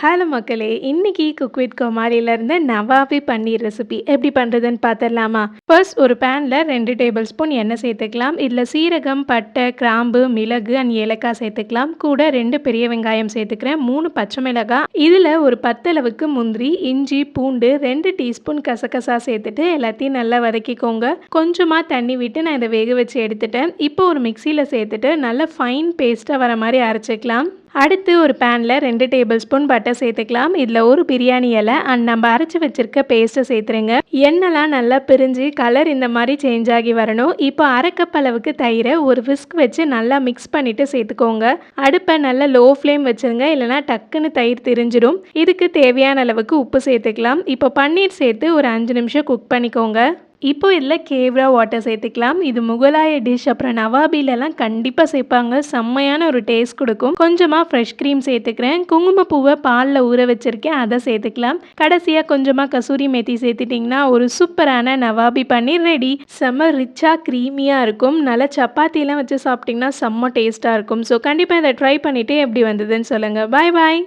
Hello மக்களே! இன்னைக்கு cook with கோமாளிலேருந்து நவாபி பன்னீர் ரெசிபி எப்படி பண்ணுறதுன்னு பார்த்துடலாமா? ஃபர்ஸ்ட் ஒரு பேனில் 2 டேபிள் ஸ்பூன் எண்ணெய் சேர்த்துக்கலாம். இதில் சீரகம், பட்டை, கிராம்பு, மிளகு அண்ட் ஏலக்காய் சேர்த்துக்கலாம். கூட 2 பெரிய வெங்காயம் சேர்த்துக்கிறேன், 3 பச்சை மிளகாய், இதில் ஒரு 10 அளவுக்கு முந்திரி, இஞ்சி, பூண்டு, 2 டீஸ்பூன் கசகசா சேர்த்துட்டு எல்லாத்தையும் நல்லா வதக்கிக்கோங்க. கொஞ்சமாக தண்ணி விட்டு நான் இதை வேக வச்சு எடுத்துட்டேன். இப்போ ஒரு மிக்சியில் சேர்த்துட்டு நல்லா ஃபைன் பேஸ்ட்டாக வர மாதிரி அரைச்சிக்கலாம். அடுத்து ஒரு பேனில் 2 டேபிள் ஸ்பூன் பட்டர் சேர்த்துக்கலாம். இதில் ஒரு பிரியாணி இலை அண்ட் நம்ம அரைச்சி வச்சிருக்க பேஸ்ட்டை சேர்த்துருங்க. எண்ணெய்லாம் நல்லா பிரிஞ்சு கலர் இந்த மாதிரி சேஞ்ச் ஆகி வரணும். இப்போ அரை கப் அளவுக்கு தயிரை ஒரு விஸ்க் வச்சு நல்லா மிக்ஸ் பண்ணிவிட்டு சேர்த்துக்கோங்க. அடுப்பை நல்லா லோ ஃப்ளேம் வச்சுருங்க, இல்லைனா டக்குன்னு தயிர் திரிஞ்சிடும். இதுக்கு தேவையான அளவுக்கு உப்பு சேர்த்துக்கலாம். இப்போ பன்னீர் சேர்த்து ஒரு 5 நிமிஷம் குக் பண்ணிக்கோங்க. இப்போ இதில் கேவ்ரா வாட்டர் சேர்த்துக்கலாம். இது முகலாய டிஷ், அப்புறம் நவாபிலெலாம் கண்டிப்பாக சேர்ப்பாங்க. செம்மையான ஒரு டேஸ்ட் கொடுக்கும். கொஞ்சமாக ஃப்ரெஷ் க்ரீம் சேர்த்துக்கிறேன். குங்குமப்பூவை பாலில் ஊற வச்சுருக்கேன், அதை சேர்த்துக்கலாம். கடைசியாக கொஞ்சமாக கசூரி மெத்தி சேர்த்துட்டிங்கன்னா ஒரு சூப்பரான நவாபி பன்னீர் ரெடி. செம்ம ரிச்சாக க்ரீமியாக இருக்கும். நல்லா சப்பாத்திலாம் வச்சு சாப்பிட்டிங்கன்னா செம்ம டேஸ்ட்டாக இருக்கும். ஸோ கண்டிப்பாக இதை ட்ரை பண்ணிவிட்டு எப்படி வந்ததுன்னு சொல்லுங்கள். பாய் பாய்.